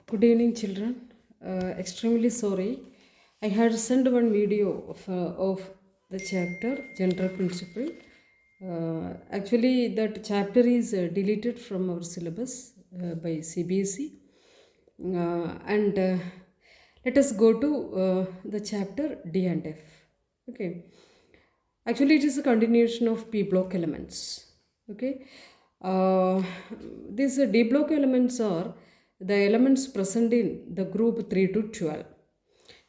Good evening, children. Extremely sorry. I had sent one video of the chapter General Principle. Actually, that chapter is deleted from our syllabus by CBSE. And let us go to the chapter D and F. Okay. Actually, it is a continuation of P block elements. Okay. These D block elements are the elements present in the group 3 to 12.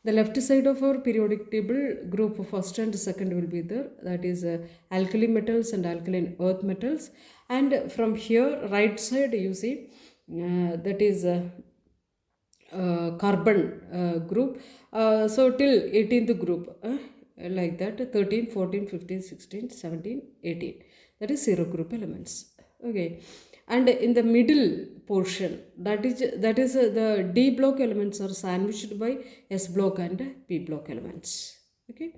The left side of our periodic table, group first and second will be there. That is alkali metals and alkaline earth metals. And from here, right side, you see, that is carbon group. So till 18th group, like that, 13, 14, 15, 16, 17, 18. That is zero group elements. Okay. And in the middle portion, that is the D block elements are sandwiched by S block and P block elements. Okay.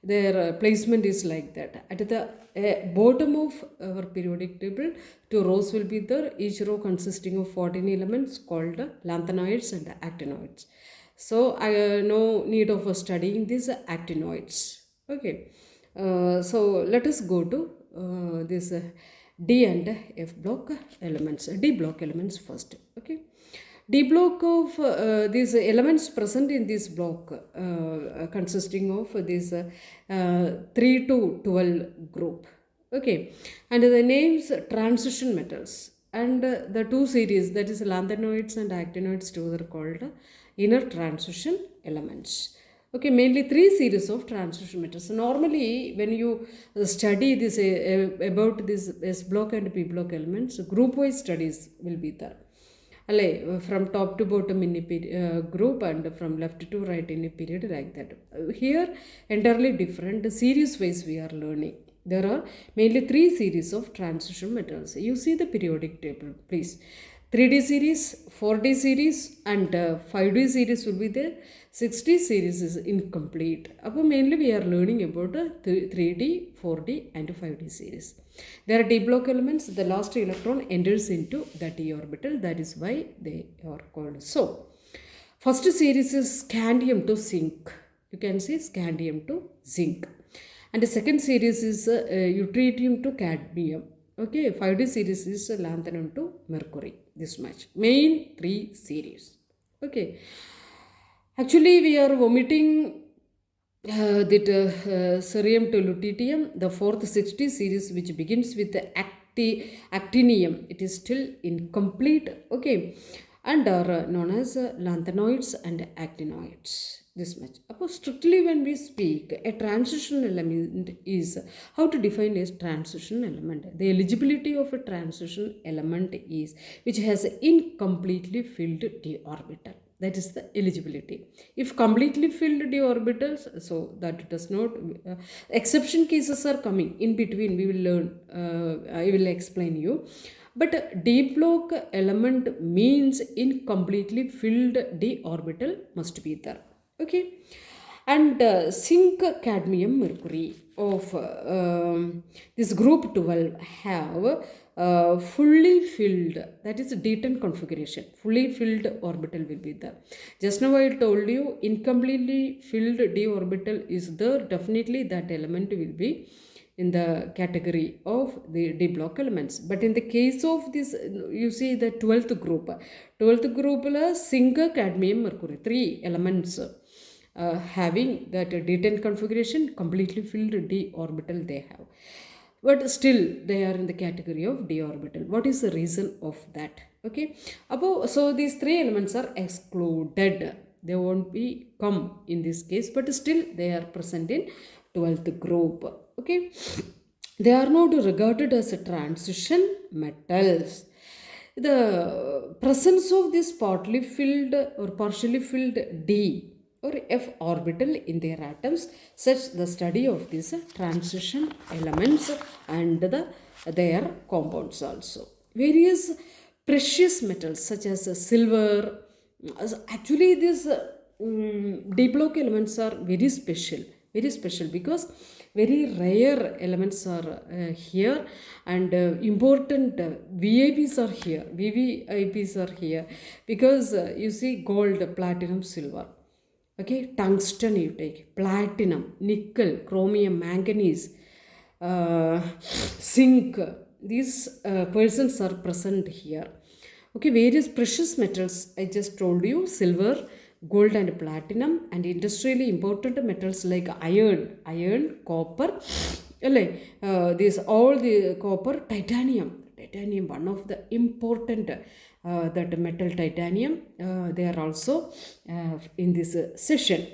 Their placement is like that. At the bottom of our periodic table, two rows will be there, each row consisting of 14 elements called lanthanoids and actinoids. So no need of studying these actinoids. Okay. So let us go to this D and F block elements. D block elements first. Okay. D block of these elements present in this block consisting of this 3 to 12 group. Okay. And the names transition metals. And the two series, that is lanthanoids and actinoids, together called inner transition elements. Okay, mainly three series of transition metals. Normally, when you study this about this S block and P block elements, group-wise studies will be there. From top to bottom in a group and from left to right in a period, like that. Here, entirely different series-wise we are learning. There are mainly three series of transition metals. You see the periodic table, please. 3D series, 4D series and 5D series will be there. 6D series is incomplete. Mainly we are learning about 3D, 4D and 5D series. There are D block elements. The last electron enters into the d orbital. That is why they are called so. First series is scandium to zinc. You can see scandium to zinc. And the second series is yttrium to cadmium. Okay, 5D series is lanthanum to mercury. This much. Main three series. Okay. Actually, we are omitting cerium to lutetium, the fourth 60 series, which begins with the actinium. It is still incomplete. Okay. And are known as lanthanoids and actinoids. This much. Strictly when we speak, a transition element is how to define a transition element. The eligibility of a transition element is which has an incompletely filled d orbital. That is the eligibility. If completely filled d orbitals, so that does not, exception cases are coming in between. We will learn, I will explain you. But d block element means incompletely filled d orbital must be there. Okay. And zinc, cadmium, mercury of this group 12 have fully filled, that is D10 configuration, fully filled orbital will be there. Just now I told you incompletely filled d orbital is there, definitely that element will be in the category of the D block elements. But in the case of this, you see the 12th group zinc, cadmium, mercury, three elements having that D10 configuration, completely filled d orbital they have. But still they are in the category of d orbital. What is the reason of that? Okay. So these three elements are excluded. They won't be come in this case, but still they are present in 12th group. Okay. They are not regarded as a transition metals. The presence of this partly filled or partially filled d or F orbital in their atoms, such the study of these transition elements and their compounds also. Various precious metals such as silver, actually these D block elements are very special. very special, because very rare elements are here, and important VIPs are here, VVIPs are here, because you see gold, platinum, silver. Okay, tungsten you take, platinum, nickel, chromium, manganese, zinc. These persons are present here. Okay, various precious metals, I just told you, silver, gold and platinum, and industrially important metals like iron, copper, these all the copper, titanium, one of the important that metal titanium, they are also in this session.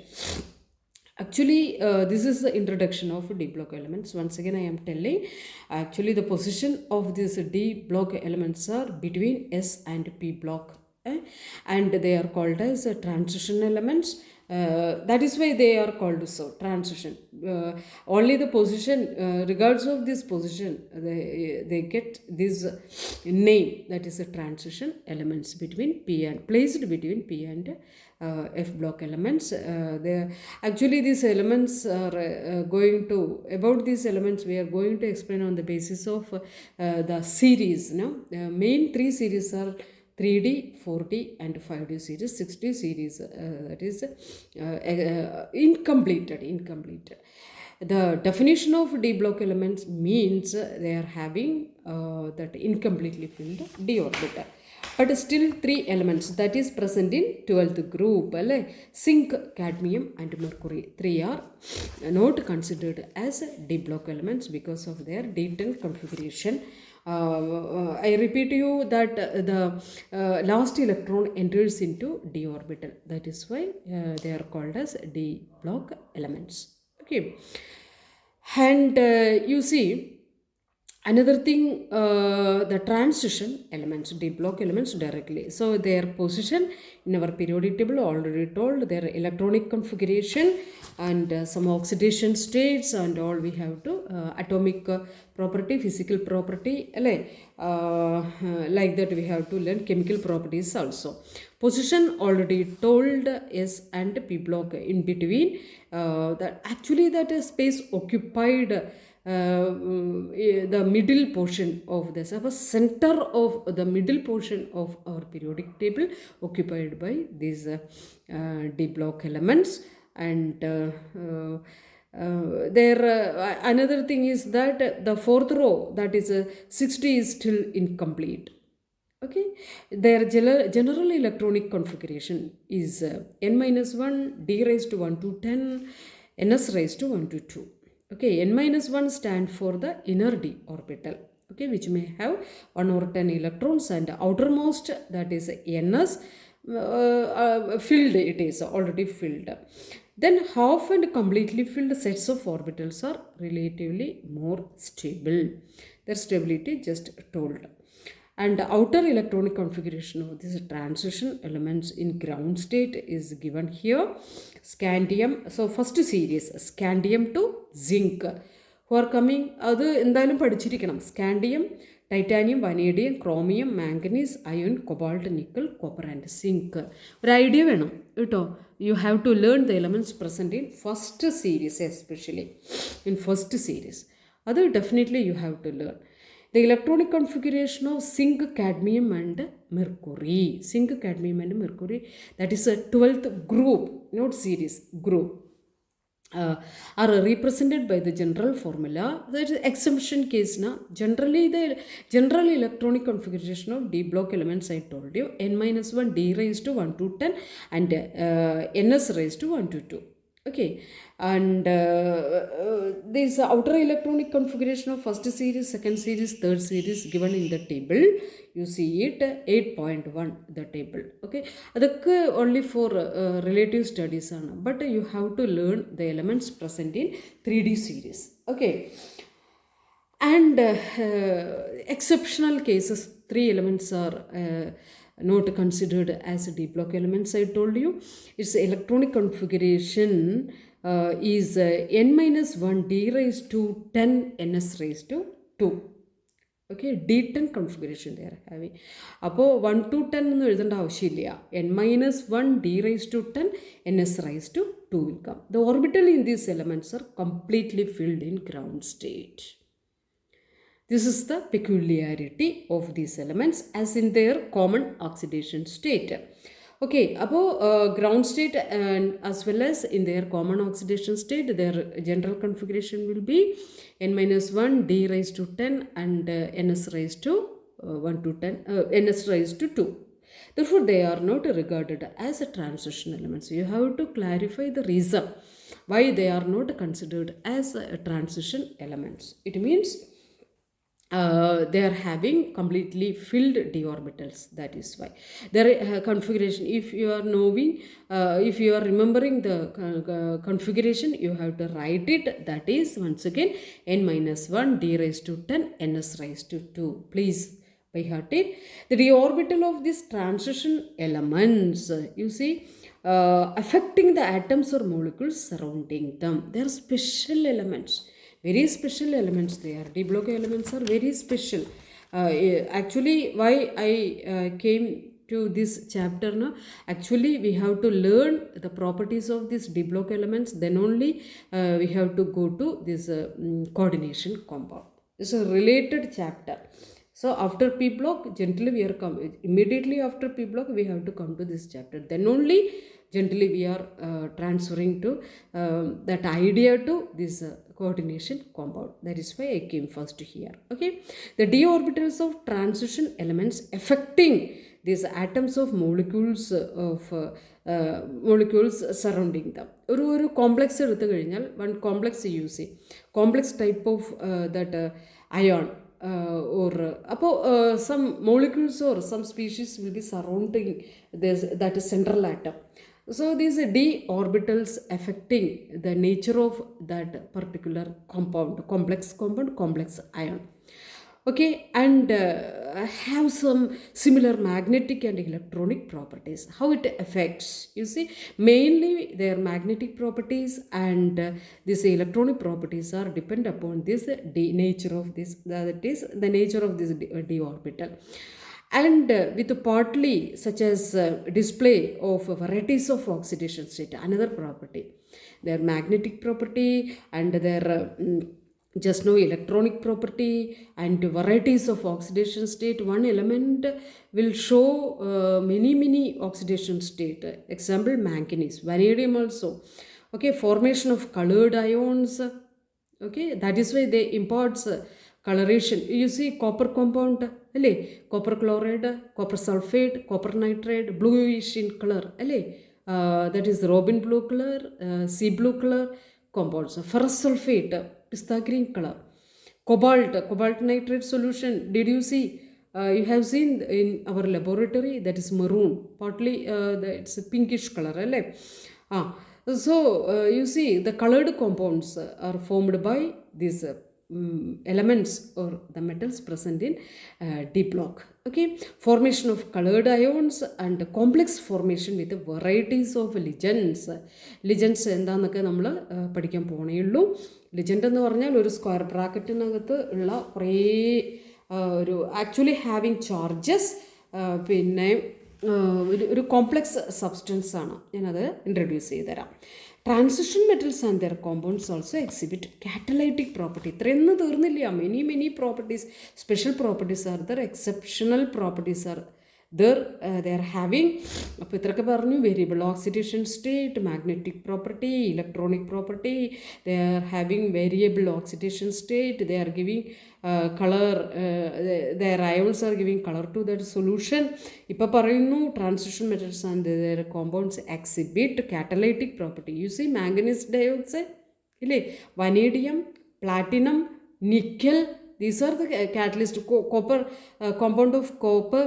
Actually, this is the introduction of D block elements. Once again, I am telling, actually the position of these D block elements are between S and P block, and they are called as transition elements. That is why they are called so, transition. Only the position, regardless of this position, they get this name, that is a transition elements between P and, placed between P and F block elements. Actually these elements are going to, about these elements we are going to explain on the basis of the series. Main three series are 3D, 4D and 5D series. 6D series that is incomplete. The definition of D block elements means they are having that incompletely filled D orbital. But still three elements that is present in 12th group. Zinc, cadmium and mercury. Three are not considered as D block elements because of their D10 configuration. I repeat to you that the last electron enters into D orbital. That is why they are called as D block elements. Okay. And you see, another thing, the transition elements, D block elements directly. So their position in our periodic table already told, their electronic configuration and some oxidation states and all we have to, atomic property, physical property, like that we have to learn chemical properties also. Position already told, S and P block in between, that actually that space occupied the middle portion of the center of the middle portion of our periodic table occupied by these D block elements. And another thing is that the fourth row, that is 60, is still incomplete. Okay, their general electronic configuration is n-1, d raised to 1 to 10, ns raised to 1 to 2. Okay, n-1 stand for the inner D orbital, okay, which may have 1 or 10 electrons, and outermost, that is ns, filled, it is already filled. Then half and completely filled sets of orbitals are relatively more stable. Their stability just told. And the outer electronic configuration of these transition elements in ground state is given here. Scandium, so first series, scandium to zinc, who are coming, scandium, titanium, vanadium, chromium, manganese, iron, cobalt, nickel, copper and zinc. One idea, you have to learn the elements present in first series, especially in first series. Other definitely you have to learn. The electronic configuration of zinc, cadmium and mercury. Zinc, cadmium and mercury, that is a 12th group, not series, group. Are represented by the general formula. That is exemption case. Generally, the general electronic configuration of D block elements I told you, n-1 d raised to 1 to 10 and ns raised to 1 to 2. Okay, and this outer electronic configuration of first series, second series, third series given in the table. You see it 8.1 the table. Okay, that's only for relative studies, but you have to learn the elements present in 3D series. Okay, and exceptional cases, 3 elements are not considered as D block elements. I told you its electronic configuration is n-1 d raised to 10 ns raised to 2. Okay, D10 configuration they are having. അപ്പോൾ 1 to 10 എന്ന് എഴുതേണ്ട ആവശ്യമില്ല. n-1 d raised to 10 ns raised to 2 will come. The orbital in these elements are completely filled in ground state. This is the peculiarity of these elements as in their common oxidation state. Okay, അപ്പോൾ ground state and as well as in their common oxidation state, their general configuration will be n-1 d raised to 10 and ns raised to 1 to 10, ns raised to 2. Therefore, they are not regarded as a transition elements. You have to clarify the reason why they are not considered as a transition elements. It means they are having completely filled d orbitals. That is why their configuration, if you are knowing, if you are remembering the configuration, you have to write it. That is once again n-1 d raised to 10 ns raised to 2. Please by heart it. The d orbital of these transition elements, you see, affecting the atoms or molecules surrounding them. They are special elements. Very special elements they are. D block elements are very special. Actually, why I came to this chapter now, actually we have to learn the properties of these D block elements, then only we have to go to this coordination compound. It's a related chapter. So after P block, gently we are immediately after P block we have to come to this chapter. Then only gently we are transferring to that idea to this coordination compound. That is why I came first here. Okay, the d orbitals of transition elements affecting these atoms of molecules molecules surrounding them. ഒരു complex എടുത്തു കഴിഞ്ഞാൽ one complex use ചെയ്യും, complex type of that ion or some molecules or some species will be surrounding this, that is central atom. So these d orbitals affecting the nature of that particular compound, complex ion. Okay, and have some similar magnetic and electronic properties. How it affects, you see, mainly their magnetic properties and these electronic properties are depend upon this nature of this, that is the nature of this d orbital. And with partly such as display of varieties of oxidation state, another property, their magnetic property and their just no electronic property and varieties of oxidation state. One element will show many oxidation state. Example, manganese, vanadium also. Okay, formation of colored ions. Okay, that is why they imparts coloration. You see copper compound, copper chloride, copper sulfate, copper nitride, bluish in color, that is robin blue color, sea blue color compounds. Ferrous sulfate, pista green color. Cobalt nitrate solution, did you see? You have seen in our laboratory, that is maroon, partly it's a pinkish color. So you see the colored compounds are formed by these elements or the metals present in D block. Okay, formation of colored ions and complex formation with varieties of ligands. Ligands എന്താന്നൊക്കെ നമ്മൾ പഠിക്കാൻ പോണേ ഉള്ളൂ. ലിജൻഡ് എന്ന് പറഞ്ഞാൽ ഒരു square ബ്രാക്കറ്റിനകത്ത് ഉള്ള കുറേ ഒരു ആക്ച്വലി ഹാവിങ് ചാർജസ്, പിന്നെ ഒരു കോംപ്ലക്സ് സബ്സ്റ്റൻസ് ആണ്. ഞാനത് ഇൻട്രൊഡ്യൂസ് ചെയ്ത് തരാം. Transition metals and their compounds also exhibit catalytic property. ഇത്രയൊന്നും തീർന്നില്ല. Many properties, special properties are there, exceptional properties are there. They are having, അപ്പോൾ ഇത്രയൊക്കെ പറഞ്ഞു, variable oxidation state, magnetic property, electronic property. They are having variable oxidation state. They are giving color, their ions are giving color to that solution. ഇപ്പോൾ പറയുന്നു transition metals and their compounds exhibit catalytic property. You see manganese dioxide, vanadium, platinum, nickel, these are the catalyst. Copper, compound of copper,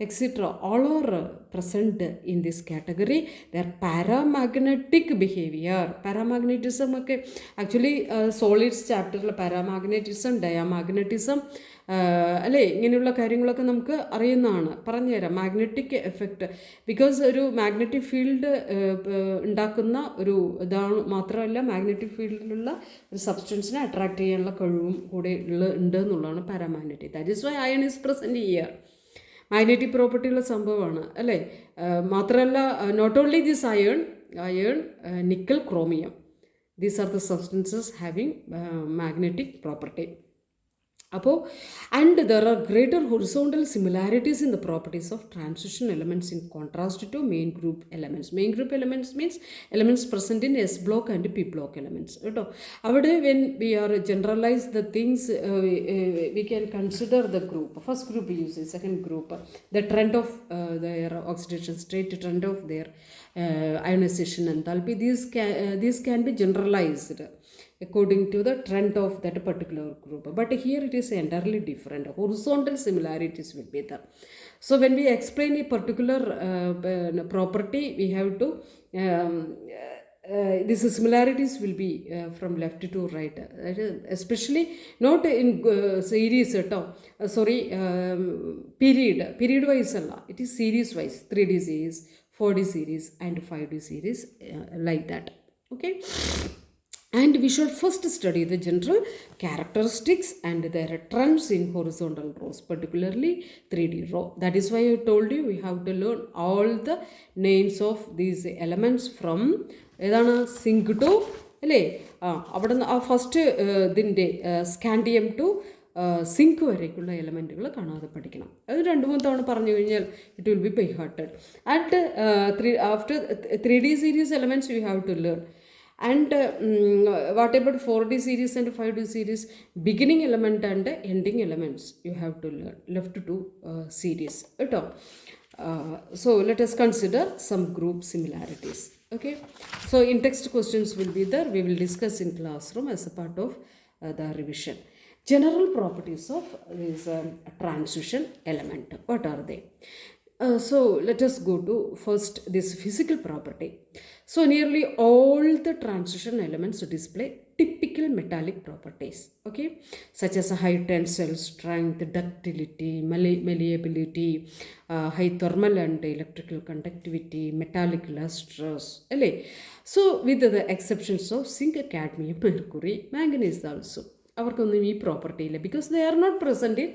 etc. all are present in this category. Their paramagnetic behavior, paramagnetism, okay, actually solids chapter paramagnetism, diamagnetism, അല്ലേ? ഇങ്ങനെയുള്ള കാര്യങ്ങളൊക്കെ നമുക്ക് അറിയുന്നതാണ്. പറഞ്ഞുതരാം. Magnetic effect, because ഒരു magnetic field ഉണ്ടാക്കുന്ന ഒരു ഇതാണ്. മാത്രമല്ല മാഗ്നറ്റിക് ഫീൽഡിലുള്ള ഒരു സബ്സ്റ്റൻസിനെ അട്രാക്ട് ചെയ്യാനുള്ള കഴിവും കൂടെ ഉണ്ട് എന്നുള്ളതാണ് paramagnetic. That is why iron is present here. Magnetic പ്രോപ്പർട്ടിയുള്ള സംഭവമാണ്, അല്ലേ? മാത്രമല്ല, not only this iron, nickel, chromium, these are the substances having magnetic property. And there are greater horizontal similarities in the properties of transition elements in contrast to main group elements. Main group elements means elements present in S block and P block elements. When we are generalize the things, we can consider the group. First group we use, second group, the trend of their oxidation state, trend of their ionization enthalpy. These can be generalized according to the trend of that particular group. But here it is entirely different. Horizontal similarities will be there. So when we explain a particular property, we have to these similarities will be from left to right, especially not in series period wise alla, it is series wise, 3D series, 4D series and 5D series, like that. Okay, and we should first study the general characteristics and their trends in horizontal rows, particularly 3D row. That is why I told you we have to learn all the names of these elements from ഏതാണ് zinc to, അല്ലേ? അവിടെ നിന്ന് ആ first ഇതിൻ്റെ scandium to zinc വരേക്കുള്ള എലമെൻറ്റുകൾ കാണാതെ പഠിക്കണം. അത് 2-3 തവണ പറഞ്ഞു കഴിഞ്ഞാൽ it will be by hearted. And after 3D series elements you have to learn. And what about 4D series and 5D series? Beginning element and ending elements you have to learn. Left to series. So let us consider some group similarities. Okay. So in text questions will be there. We will discuss in classroom as a part of the revision. General properties of this transition element. What are they? So let us go to first this physical property. So nearly all the transition elements display typical metallic properties, okay, such as high tensile strength, ductility, malleability, high thermal and electrical conductivity, metallic lustrous, alle. So with the exceptions of zinc, cadmium, mercury, manganese also, avarkonnu ee property illa, because they are not present in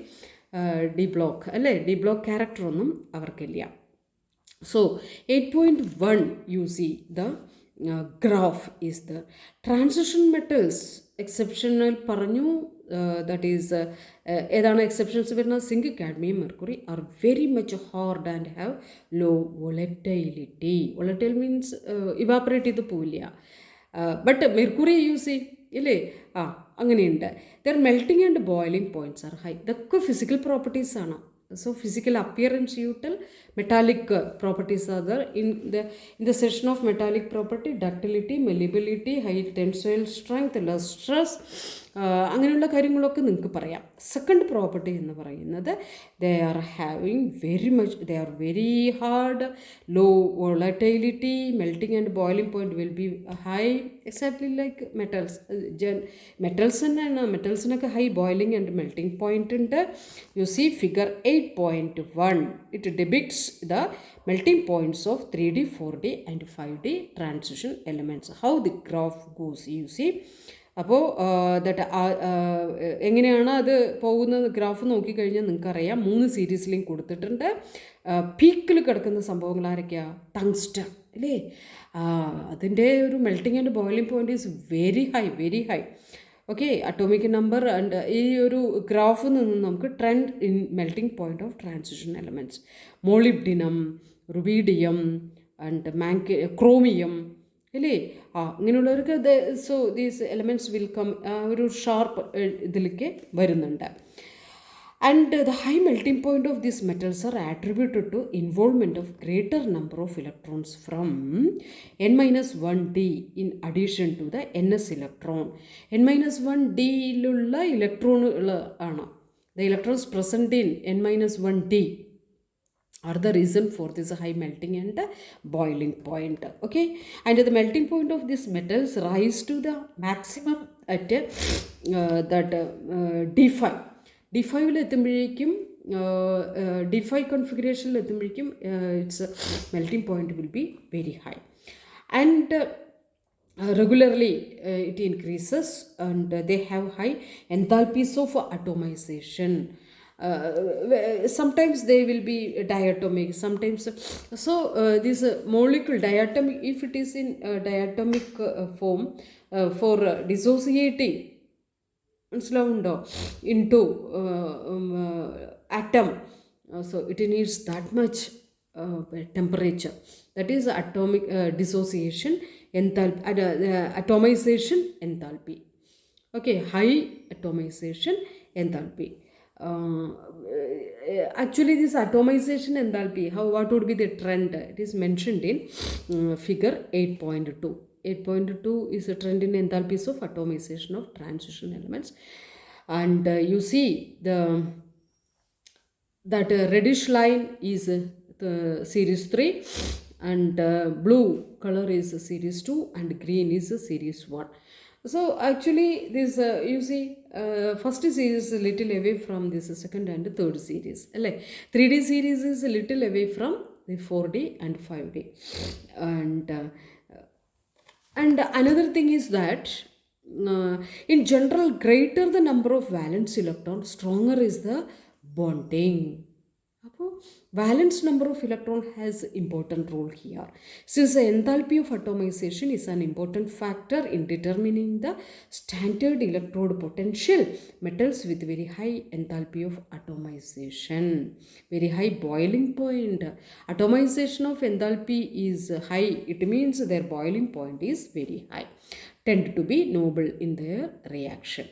D block, alle. D block character onnum avarkilla. So 8.1 you see the graph is the transition metals exceptional paranju, that is edana exceptions varna zinc, cadmium, mercury are very much hard and have low volatility. Volatile means evaporate idu povilla, but mercury you see ഇല്ലേ? അങ്ങനെയുണ്ട്. their melting and boiling points are high. ഇതൊക്കെ physical properties ആണ്. So physical appearance you tell, metallic properties are there. In the section of metallic property, ductility, malleability, high tensile strength, lustrous, അങ്ങനെയുള്ള കാര്യങ്ങളൊക്കെ നിങ്ങൾക്ക് പറയാം. Second property എന്ന് പറയുന്നത് they are very hard, low volatility, melting and boiling point will be high, exactly like metals. മെറ്റൽസിനൊക്കെ high boiling and melting point ഉണ്ട്. You see figure 8.1, it depicts the melting points of 3D, 4D and 5D transition elements. How the graph goes, you see. അപ്പോൾ എങ്ങനെയാണ് അത് പോകുന്നത് graph നോക്കിക്കഴിഞ്ഞാൽ നിങ്ങൾക്കറിയാം. 3 സീരീസിലും കൊടുത്തിട്ടുണ്ട്. പീക്കിൽ കിടക്കുന്ന സംഭവങ്ങൾ ആരൊക്കെയാണ്? ടങ്സ്റ്റൺ, അല്ലേ? അതിൻ്റെ ഒരു melting and boiling point is very high. Okay, atomic number and ഈ ഒരു ഗ്രാഫിൽ നിന്ന് നമുക്ക് trend in melting point of transition elements, molybdenum, rubidium and chromium, അല്ലേ? ഇങ്ങനെയുള്ളവർക്ക് so these elements will come ഒരു ഷാർപ്പ് ഇതിലേക്ക് വരുന്നുണ്ട്. And the high melting point of these metals are attributed to involvement of greater number of electrons from n-1d in addition to the ns electron. n-1d ലുള്ള ഇലക്ട്രോണുകൾ ആണ്. The electrons present in n-1d are the reason for this high melting and boiling point. Okay, and the melting point of these metals rise to the maximum at that d5. D5 എത്തുമ്പോഴേക്കും D5 configuration എത്തുമ്പോഴേക്കും its melting point will be very high. And regularly it increases, and they have high enthalpies of atomization. Sometimes they will be diatomic, sometimes so this molecule diatomic, if it is in diatomic form, for dissociating into atom, so it needs that much temperature. That is atomic dissociation enthalpy, atomization enthalpy. Okay, high atomization enthalpy. Actually, this atomization enthalpy, what would be the trend? It is mentioned in figure 8.2. 8.2 is a trend in enthalpies of atomization of transition elements. And you see that reddish line is the series 3, and blue color is series 2, and green is series 1. So actually this you see first series is a little away from this second and third series. 3D series is a little away from the 4D and 5D. And another thing is that in general, greater the number of valence electrons, stronger is the bonding. Valence number of electron has important role here, since the enthalpy of atomization is an important factor in determining the standard electrode potential. Metals with very high enthalpy of atomization, very high boiling point. Atomization of enthalpy is high, it means their boiling point is very high, tend to be noble in their reaction.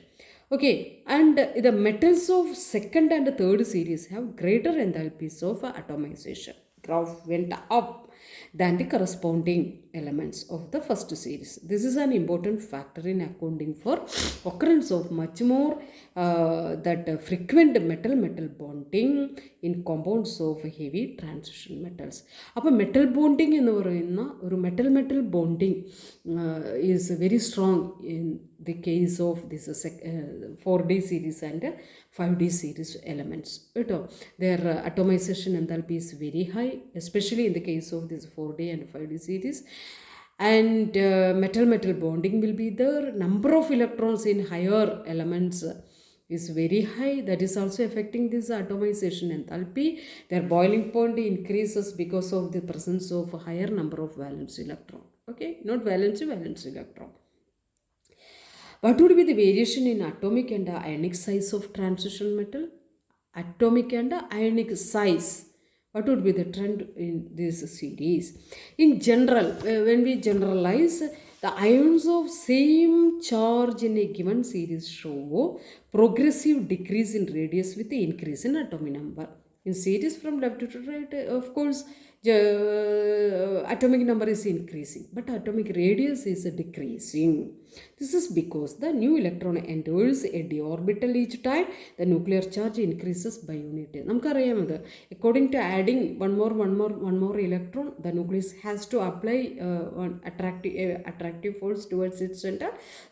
Okay, and the metals of second and third series have greater enthalpies of atomization. Graph went up than the corresponding elements of the first series. This is an important factor in accounting for occurrence of much more that frequent metal-metal bonding in compounds of heavy transition metals. അപ്പോൾ metal bonding എന്ന് പറയുന്ന ഒരു metal bonding is very strong in the case of this 4D series and 5D series elements. Their atomization enthalpy is very high, especially in the case of this 4D and 5D series. And metal-metal bonding will be there. Number of electrons in higher elements is very high. That is also affecting this atomization enthalpy. Their boiling point increases because of the presence of a higher number of valence electron. Okay, not valence electron. What would be the variation in atomic and ionic size of transition metal? Atomic and ionic size. What would be the trend in this series? In general, when we generalize, the ions of same charge in a given series show progressive decrease in radius with the increase in atomic number. In series from left to right, of course, atomic number is increasing, but atomic radius is decreasing. This is because the new electron enters a d orbital each time the nuclear charge increases by unit. നമുക്കറിയാമത്, according to adding one more electron, the nucleus has to apply attractive force towards its center.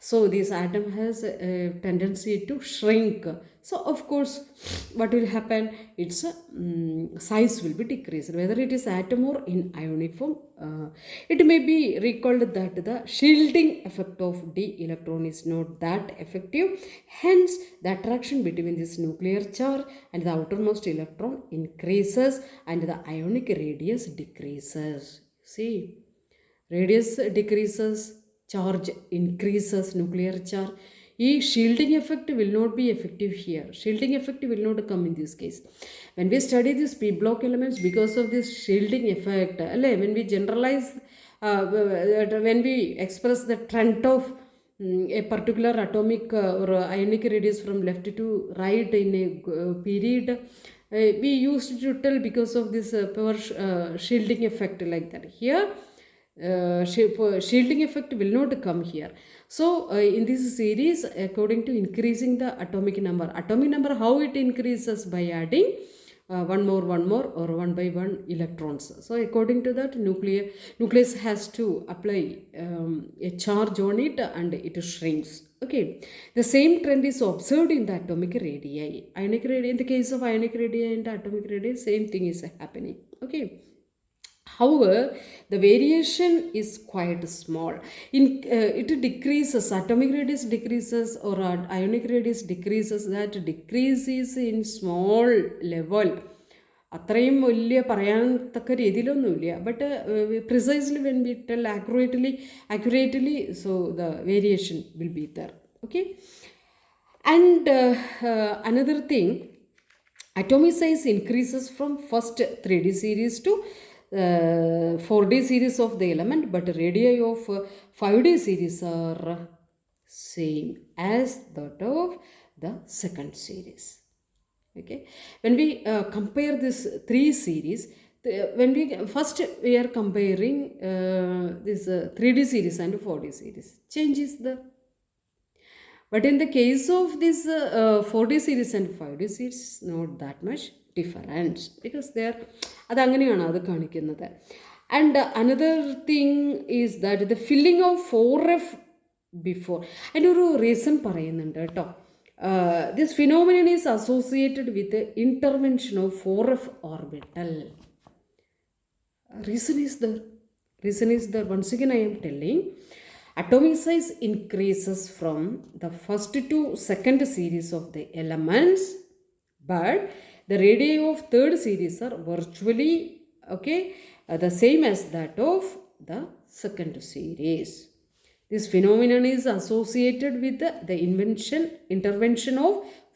So this atom has a tendency to shrink. So of course, what will happen? Its size will be decreased, whether it is atom or in ionic form. It may be recalled that the shielding effect of d electron is not that effective. Hence, the attraction between this nuclear charge and the outermost electron increases and the ionic radius decreases. See, radius decreases, charge increases, nuclear charge. Shielding effect will not be effective here. Shielding effect will not come in this case. When we study these p block elements, because of this shielding effect, when we generalize, when we express the trend of a particular atomic or ionic radius from left to right in a period, we used to tell because of this power shielding effect like that. Here, shielding effect will not come here. So in this series, according to increasing the atomic number, how it increases? By adding one more or one by one electrons. So according to that, nucleus has to apply a charge on it and it shrinks. Okay, the same trend is observed in the atomic radii. Ionic radii, in the case of ionic radii and atomic radii, same thing is happening. Okay. However, the variation is quite small. It decreases, atomic radius decreases or ionic radius decreases. That decrease is in small level. അത്രയും വലിയ പറയാൻ തക്ക രീതിയിലൊന്നുമില്ല. But precisely when we tell accurately, so the variation will be there. Okay. And another thing, atomic size increases from first 3D series to 4D series of the element, but radii of 5D series are same as that of the second series. Okay, when we compare this three series, when we first we are comparing this 3D series and 4D series, change is the. But in the case of this 4D series and 5D series, not that much difference, because they are അതങ്ങനെയാണ് അത് കാണിക്കുന്നത്. And another thing is that the filling of 4F before, അതിൻ്റെ ഒരു reason പറയുന്നുണ്ട് കേട്ടോ. This phenomenon is associated with the intervention of 4F orbital. Reason is there. Once again I am telling, atomic size increases from the first to second series of the elements, but the radii of third series are virtually the same as that of the second series. This phenomenon is associated with the intervention of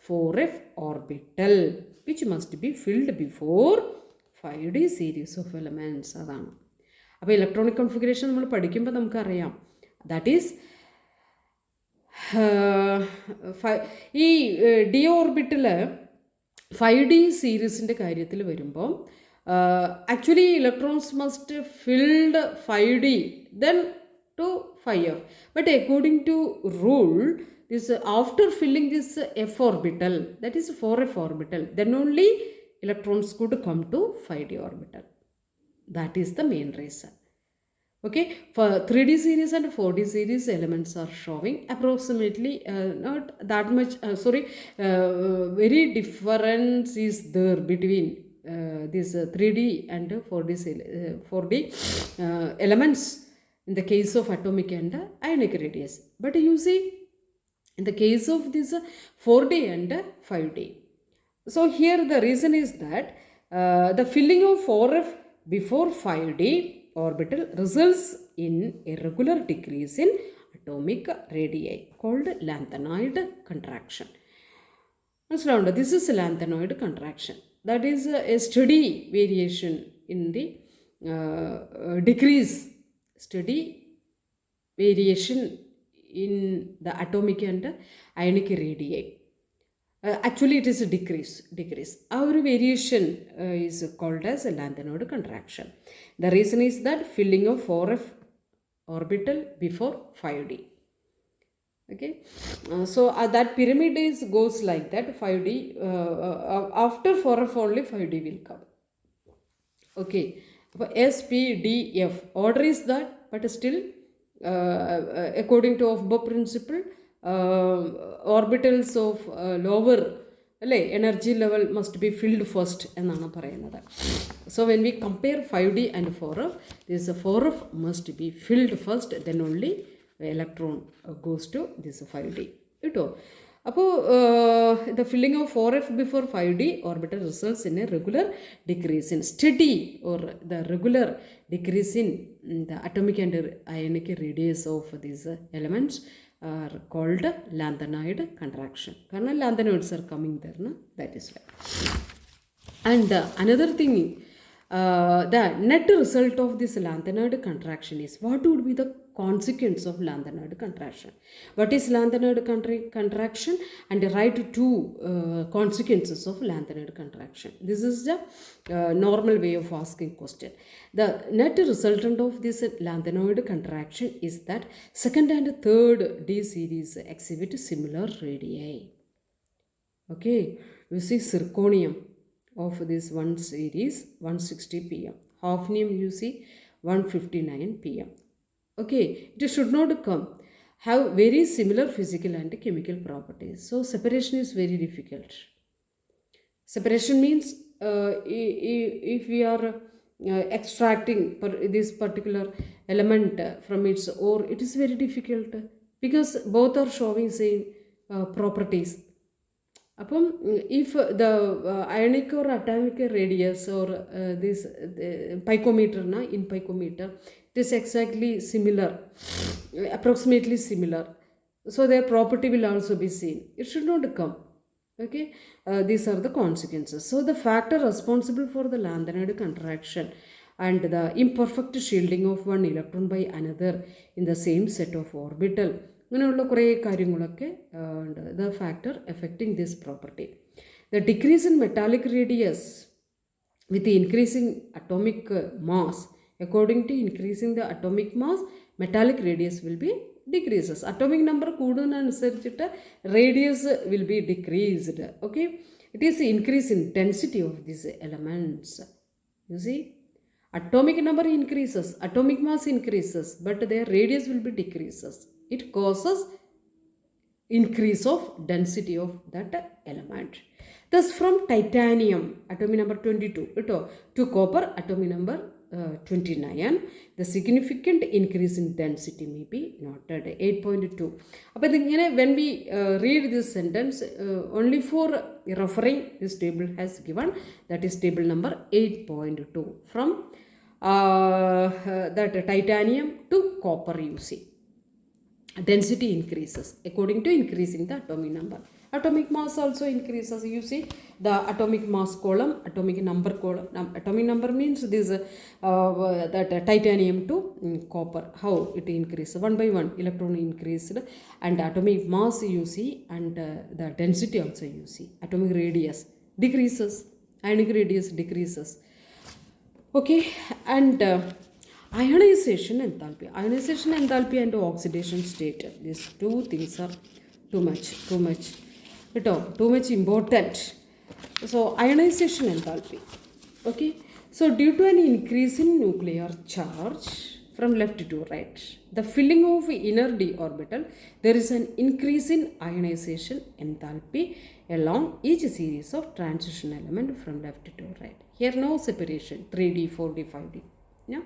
4F orbital, which must be filled before 5D series of elements. അതാണ്. അപ്പോൾ electronic configuration നമ്മൾ പഠിക്കുമ്പോൾ നമുക്കറിയാം, that is ഈ D ഓർബിറ്റിൽ 5D സീരീസിൻ്റെ കാര്യത്തിൽ വരുമ്പോൾ actually electrons must filled 5D then to 5F. But according to rule, this after filling this F orbital, that is 4F orbital, then only electrons could come to 5D orbital. That is the main reason. Okay, for 3D series and 4D series, elements are showing approximately not that much, very difference is there between this 3D and 4D elements in the case of atomic and ionic radius. But you see, in the case of this 4D and 5D, so here the reason is that the filling of 4F before 5D orbital results in a regular decrease in atomic radii called lanthanoid contraction. This is lanthanoid contraction. That is a steady variation in the steady variation in the atomic and ionic radii. Actually it is a decrease. Our variation is called as a lanthanoid contraction. The reason is that filling of 4F orbital before 5D. Okay, so that pyramid goes like that. 5D after 4F only 5D will come. Okay, S, P, D, F order is that, but still according to Aufbau principle, orbitals of lower energy level must be filled first എന്നാണ് പറയുന്നത്. So when we compare 5D and 4F, this 4F must be filled first, then only the electron goes to this 5D. അപ്പോൾ the filling of 4F before 5D orbital results in a regular decrease in steady or the regular decrease in the atomic and ionic radius of these elements are called lanthanoid contraction. Because lanthanoids are coming there, no? That is why. And another thing, the net result of this lanthanoid contraction is, what would be the consequence of lanthanoid contraction? What is lanthanoid contraction? And write two consequences of lanthanoid contraction. This is the normal way of asking question. The net resultant of this lanthanoid contraction is that second and third D series exhibit similar radii. Okay, you see zirconium of this one series 160 pm, hafnium you see 159 pm. Okay, it should not come. have very similar physical and chemical properties. So separation is very difficult. Separation means if we are extracting this particular element from its ore, it is very difficult because both are showing same properties. If the ionic or atomic radius or this picometer, in picometer, it is exactly similar, approximately similar. So their property will also be seen. It should not come. Okay, these are the consequences. So the factor responsible for the lanthanide contraction and the imperfect shielding of one electron by another in the same set of orbital. The factor affecting this property. The decrease in metallic radius with the increasing atomic mass. According to increasing the atomic mass, metallic radius will be decreases. Atomic number കൂടുന്നതനുസരിച്ചിട്ട് radius will be decreased. Okay, it is the increase in density of these elements. You see, atomic number increases, atomic mass increases, but their radius will be decreases. It causes increase of density of that element. Thus from titanium atomic number 22 to copper atomic number 29, the significant increase in density may be noted. 8.2. When we read this sentence, only for referring this table has given, that is table number 8.2, from that titanium to copper, you see. Density increases according to increasing the atomic number. Atomic mass also increases. You see the atomic mass column, atomic number column. Atomic number means this that titanium to copper, how it increases one by one, electron increased, and atomic mass you see, and the density also you see. Atomic radius decreases, ionic radius decreases. Okay, and ionization enthalpy. Ionization enthalpy and oxidation state. These two things are too much important. So ionization enthalpy. Okay. So due to an increase in nuclear charge from left to right, the filling of inner d orbital, there is an increase in ionization enthalpy along each series of transition element from left to right. Here no separation, 3D, 4D, 5D. Yeah.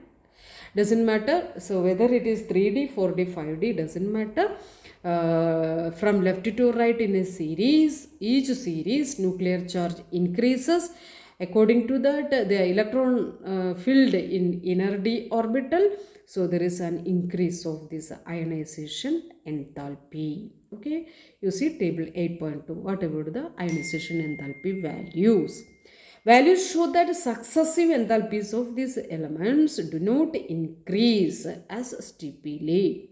Doesn't matter. So whether it is 3D, 4D, 5D, doesn't matter. From left to right in a series, each series nuclear charge increases. According to that, the electron filled in inner d orbital, so there is an increase of this ionization enthalpy. Okay, you see table 8.2. What about the ionization enthalpy values? Values show that successive enthalpies of these elements do not increase as steeply.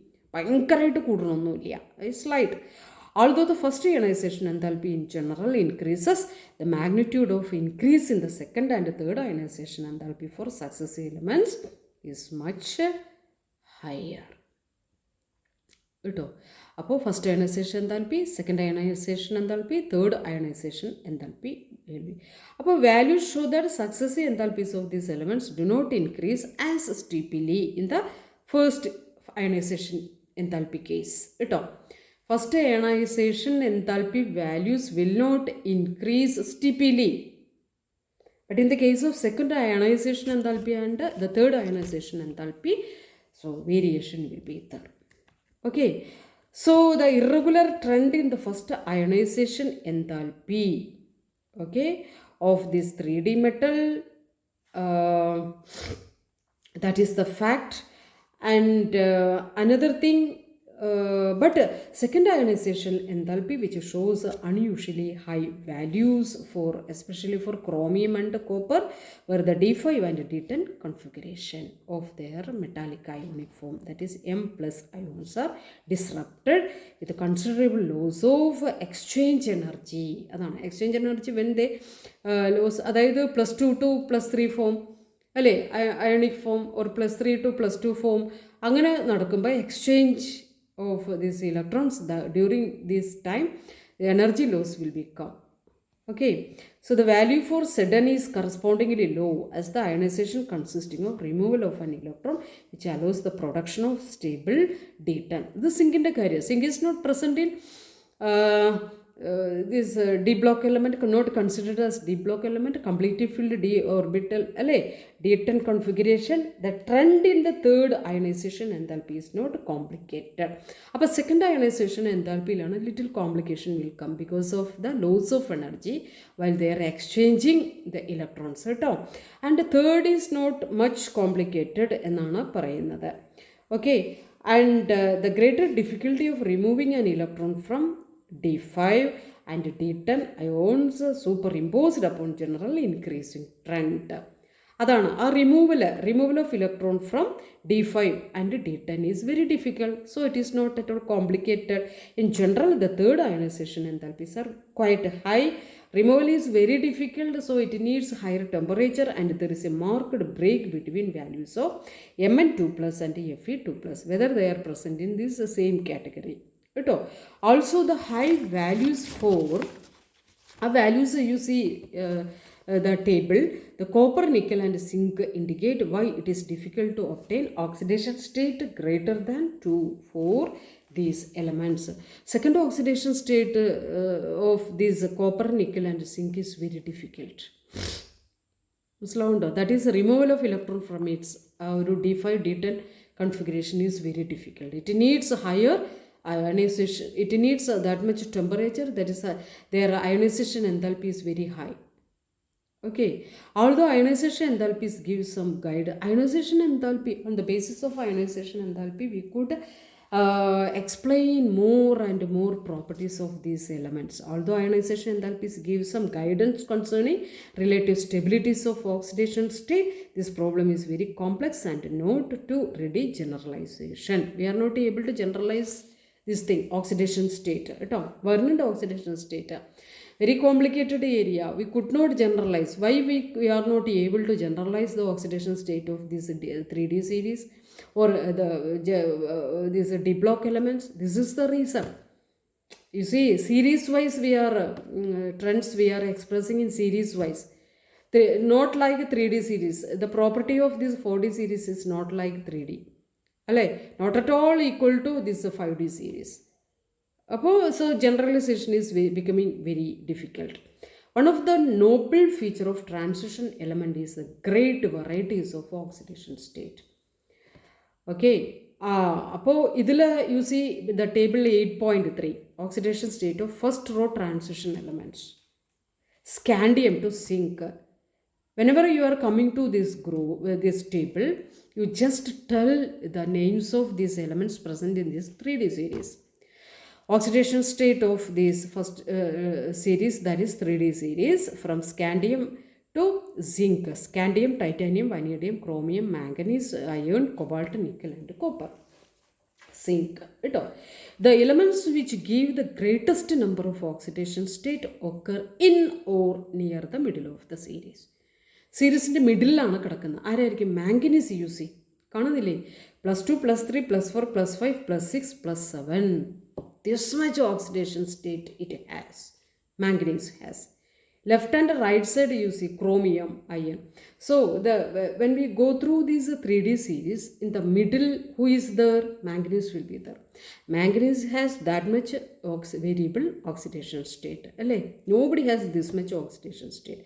It's slight. Although the first ionization enthalpy in general increases, the magnitude of increase in the second and third ionization enthalpy for successive elements is much higher. First ionization enthalpy, second ionization enthalpy, third ionization enthalpy will be. Values show that successive enthalpies of these elements do not increase as steeply in the first ionization enthalpy case. First ionization enthalpy values will not increase steeply. But in the case of second ionization enthalpy and the third ionization enthalpy, so variation will be there. Okay, so the irregular trend in the first ionization enthalpy, okay, of this 3D metal, that is the fact. And another thing, but second ionization enthalpy, which shows unusually high values for, especially for chromium and copper, where the D5 and D10 configuration of their metallic ionic form, that is M plus ions, are disrupted with considerable loss of exchange energy. Exchange energy when they lose, either plus 2 to plus 3 form, ionic form, or plus 3 to plus 2 form, അങ്ങനെ നടക്കുമ്പോൾ exchange of these electrons, during this time the energy loss will become. Okay, So the value for Zn is correspondingly low as the ionization consisting of removal of an electron which allows the production of stable D10. The zinc in the carrier. Zinc is not present in this d block element, not considered as d block element, completely filled d orbital d10 configuration. The trend in the third ionization enthalpy is not complicated. But second ionization enthalpy a little complication will come because of the loss of energy while they are exchanging the electrons. And the third is not much complicated എന്നാണ് പറയുന്നത്. Okay, and the greater difficulty of removing an electron from D5 and D10 ions superimposed upon general increasing trend. അതാണ് ആ removal of electron from D5 and D10 is very difficult, so it is not at all complicated. In general, the third ionization enthalpies are quite high. Removal is very difficult, so it needs higher temperature, and there is a marked break between values of Mn2 plus and Fe2 plus, whether they are present in this same category. Also, the high values for values you see the table, the copper, nickel and zinc indicate why it is difficult to obtain oxidation state greater than 2 for these elements. Second oxidation state of these copper, nickel and zinc is very difficult. That is removal of electron from its D5 D10 configuration is very difficult. It needs higher ionization, it needs that much temperature, that is their ionization enthalpy is very high. Okay, although ionization enthalpies give some guide, ionization enthalpy, on the basis of ionization enthalpy we could explain more and more properties of these elements. Although ionization enthalpies give some guidance concerning relative stabilities of oxidation state, this problem is very complex and not to ready generalization. We are not able to generalize this thing, oxidation state at all. Vernant oxidation state, very complicated area. We could not generalize. Why we are not able to generalize the oxidation state of this 3D series or these D block elements? This is the reason. You see, series wise we are trends we are expressing in series wise. Not like 3D series. The property of this 4D series is not like 3D. Not at all equal to this 5D series. So generalization is becoming very difficult. One of the noble feature of transition element is the great varieties of oxidation state. Okay, you see the table 8.3, oxidation state of first row transition elements. Scandium to zinc. Whenever you are coming to this group, this table, you just tell the names of these elements present in this 3D series. Oxidation state of this first series, that is 3D series, from scandium to zinc. Scandium, titanium, vanadium, chromium, manganese, iron, cobalt, nickel and copper. Zinc. The elements which give the greatest number of oxidation state occur in or near the middle of the series. സീരീസിൻ്റെ മിഡിലാണ് കിടക്കുന്നത്. ആരായിരിക്കും? Manganese U C കാണുന്നില്ലേ? +2 +3 +4 +5 +6 +7. This much oxidation state it has. Manganese has. Left and right side you see chromium, iron. So when we go through these 3D series, in the middle who is there? Manganese will be there. Manganese has that much variable oxidation state. Nobody has this much oxidation state.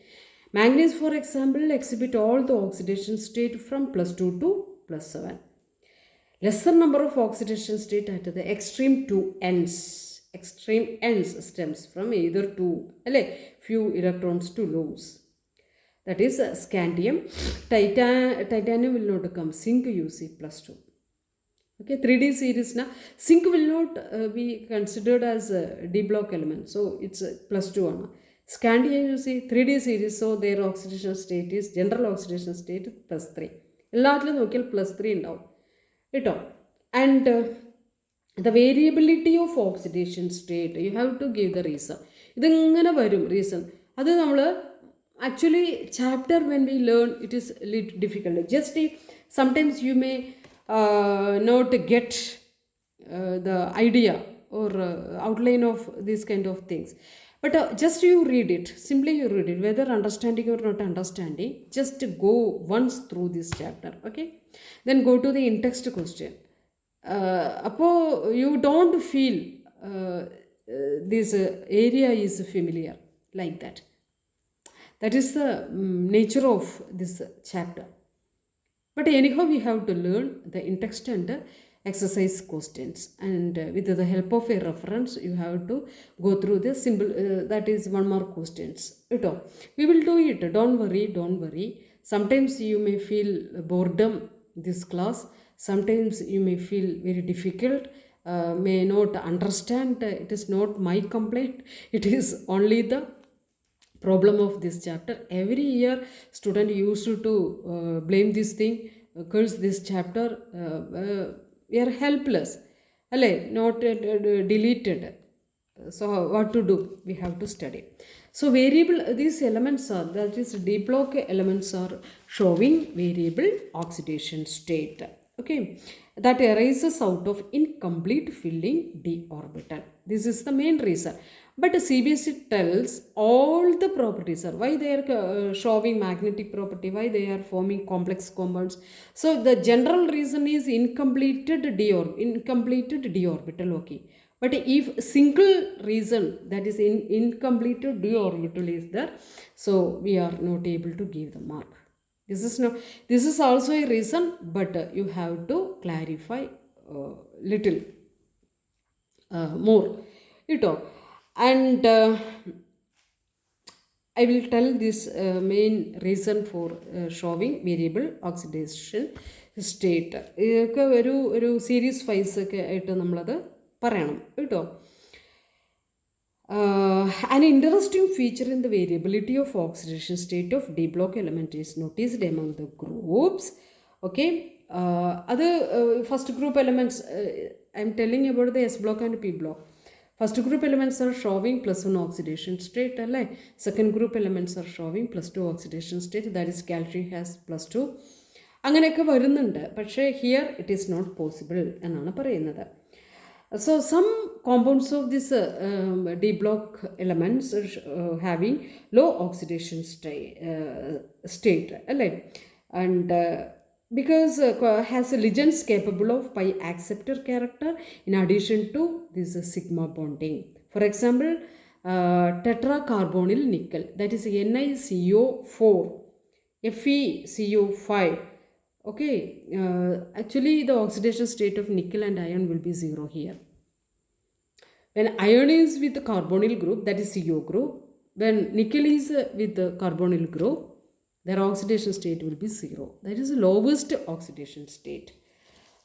Manganese, for example, exhibit all the oxidation state from +2 to +7. Lesser number of oxidation state at the extreme two ends. Extreme ends stems from either two, few electrons to lose. That is scandium. Titanium will not come. Zinc you see +2. Okay, 3D series now. Zinc will not be considered as a D block element, so it's +2 on. Scandium you see 3D series, so their oxidation state is general oxidation state +3. എല്ലാത്തിലും നോക്കിയാൽ +3 ഉണ്ടാവും കേട്ടോ. And the variability of oxidation state, you have to give the reason. ഇതിങ്ങനെ വരും reason. അത് നമ്മൾ actually chapter when we learn it is a little difficult. Just sometimes you may not get the idea or outline of these kind of things. But just you read it, simply you read it, whether understanding or not understanding, just go once through this chapter, okay? Then go to the in-text question. You don't feel this area is familiar like that. That is the nature of this chapter. But anyhow, we have to learn the in-text and exercise questions, and with the help of a reference, you have to go through the symbol. That is one more questions. We will do it. Don't worry. Don't worry. Sometimes you may feel boredom this class. Sometimes you may feel very difficult. May not understand. It is not my complaint. It is only the problem of this chapter. Every year student used to blame this thing, curse this chapter. We are helpless, not deleted. So what to do? We have to study. So variable, these elements are, that is d block elements are showing variable oxidation state, okay, that arises out of incomplete filling d orbital. This is the main reason. But CBSE tells all the properties are, why they are showing magnetic property, why they are forming complex compounds. So the general reason is incompleted d orbital, okay. But if single reason, that is incompleted d orbital is there, so we are not able to give the mark. This is also a reason, but you have to clarify little more. And I will tell this main reason for showing variable oxidation state. ഇതൊക്കെ ഒരു series vice ഒക്കെ ആയിട്ട് നമ്മളത് പറയണം കേട്ടോ. An interesting feature in the variability of oxidation state of d block element is noticed among the groups, okay. First group elements, I am telling about the S block and P block. First group elements are showing +1 oxidation state, second group elements are showing +2 oxidation state, that is calcium has +2. അങ്ങനെയൊക്കെ വരുന്നുണ്ട്, പക്ഷേ here it is not possible എന്നാണ് പറയുന്നത്. So some compounds of this d block elements are having low oxidation state, and because has ligands capable of pi acceptor character in addition to this sigma bonding. For example, tetracarbonyl nickel, that is NiCO4, FeCO5. Okay, actually the oxidation state of nickel and iron will be 0 here. When iron is with the carbonyl group, that is CO group, when nickel is with the carbonyl group, their oxidation state will be 0. That is the lowest oxidation state.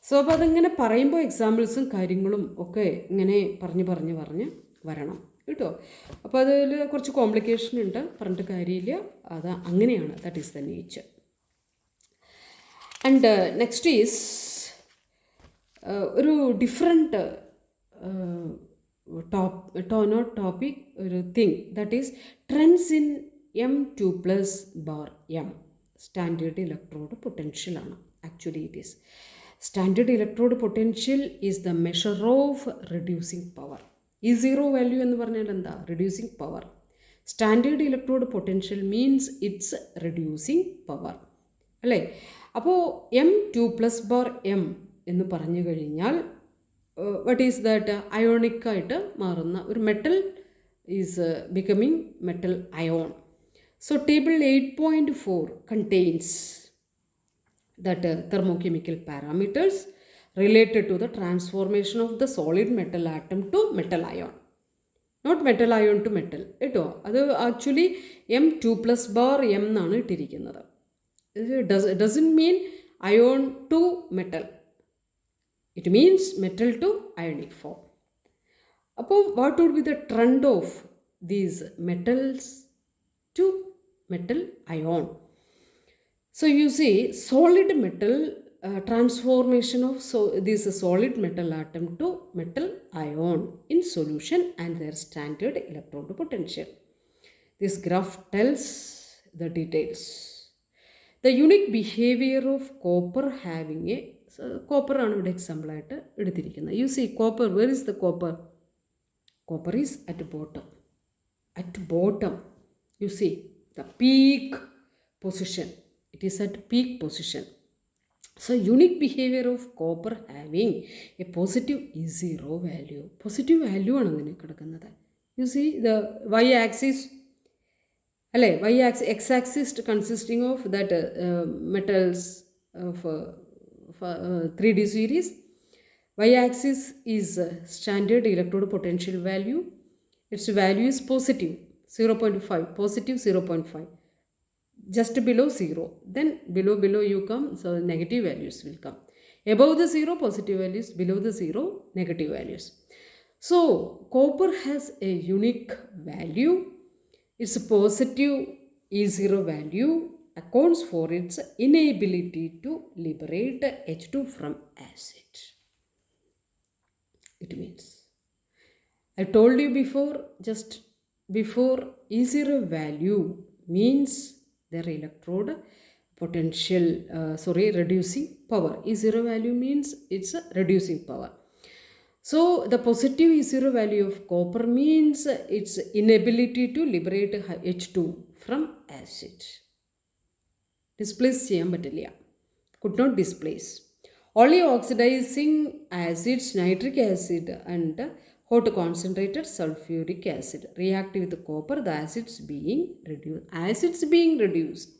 So അപ്പോൾ അതിങ്ങനെ പറയുമ്പോൾ എക്സാമ്പിൾസും കാര്യങ്ങളും ഒക്കെ ഇങ്ങനെ പറഞ്ഞ് വരണം കേട്ടോ. അപ്പോൾ അതിൽ കുറച്ച് കോംപ്ലിക്കേഷൻ ഉണ്ട്, പറഞ്ഞിട്ട് കാര്യമില്ല, അത് അങ്ങനെയാണ്. That is the nature. And next is ഒരു ഡിഫറെൻറ്റ് topic, ഒരു thing, that is trends in M2+/M. Standard electrode potential ആണ്. Actually it is. Standard electrode potential is the measure of reducing power. ഈ zero value എന്ന് പറഞ്ഞാൽ എന്താ? reducing power. Standard electrode potential means it's reducing power, അല്ലേ? അപ്പോൾ M2+/M എന്ന് പറഞ്ഞു കഴിഞ്ഞാൽ what is that? അയോണിക്കായിട്ട് മാറുന്ന ഒരു metal is becoming metal ion. So table 8.4 contains that thermochemical parameters related to the transformation of the solid metal atom to metal ion. Not metal ion to metal കേട്ടോ. അത് actually M2+/M എന്നാണ് ഇട്ടിരിക്കുന്നത്. It doesn't mean ion to metal. It means metal to ionic form. അപ്പോൾ what would be the trend of these metals to metal ion? So you see solid metal transformation of this solid metal atom to metal ion in solution and their standard electrode potential. This graph tells the details. The unique behavior of copper having a copper ആണ് ഇവിടെ example ആയിട്ട് എടുത്തിരിക്കുന്നത്. You see copper, where is the copper? Copper is at the bottom. at bottom. You see the peak position. It is at peak position. So unique behavior of copper having a positive E0 value. Positive value ആണ് അതിനെ കിടക്കുന്നത്. You see the y-axis, അല്ലേ, x-axis consisting of that metals of 3D series. Y-axis is standard electrode potential value. Its value is positive 0.5, positive 0.5, just below 0. Then below you come, so negative values will come. Above the 0, positive values; below the 0, negative values. So copper has a unique value. Its positive E0 value accounts for its inability to liberate H2 from acid. It means, I told you before, just before, E0 value means their electrode potential, reducing power. E0 value means it's a reducing power. So the positive E0 value of copper means its inability to liberate H2 from acid. Displace ചെയ്യാൻ പറ്റില്ല. Could not displace. Only oxidizing acids, nitric acid and hot concentrated sulfuric acid react with copper, the acids being reduced.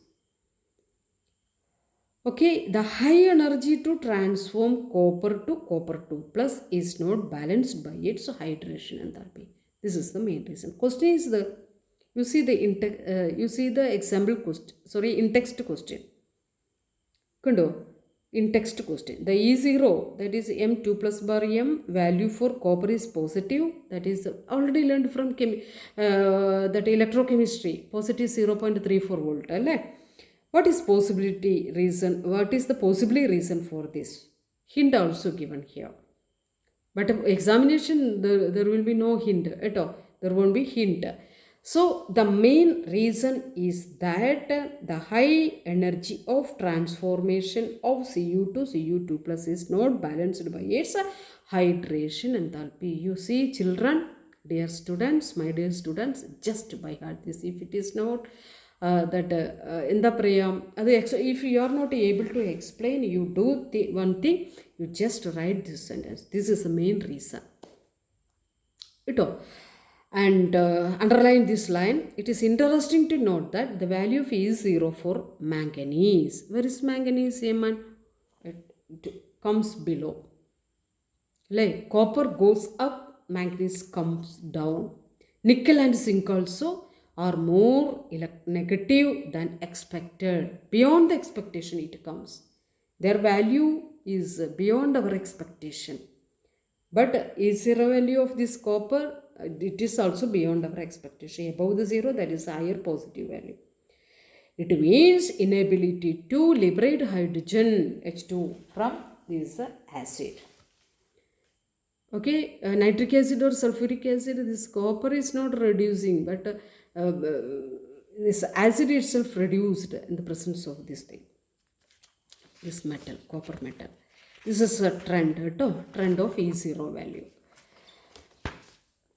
Okay, the high energy to transform copper to copper 2 plus is not balanced by its hydration enthalpy. This is the main reason. Question is you see the example question, in text question. Kundo, in text question, the E0, that is M2 plus bar M, value for copper is positive. That is already learned from that electrochemistry, positive 0.34 volt. What is the possibly reason for this? Hint also given here. But examination, there will be no hint at all. There won't be hint. So the main reason is that the high energy of transformation of Cu to Cu2 plus is not balanced by its hydration enthalpy. You see, children, dear students, my dear students, just by heart this. If it is not if you are not able to explain, you do one thing, you just write this sentence. This is the main reason. And underline this line. It is interesting to note that the value of E0 for manganese. Where is manganese? It comes below. Like copper goes up, manganese comes down. Nickel and zinc also are more negative than expected. Beyond the expectation it comes. Their value is beyond our expectation. But E0 value of this copper, it is also beyond our expectation. Above the 0, that is higher positive value. It means inability to liberate hydrogen H2 from this acid. Okay, nitric acid or sulfuric acid, this copper is not reducing, but this acid itself reduced in the presence of this thing, this metal, copper metal. This is a trend of E0 value.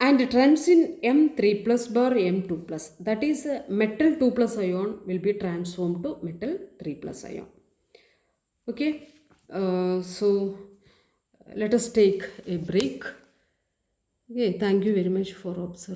And trends in M3 plus bar M2 plus, that is metal 2 plus ion will be transformed to metal 3 plus ion. Okay, so let us take a break. Okay, thank you very much for observing.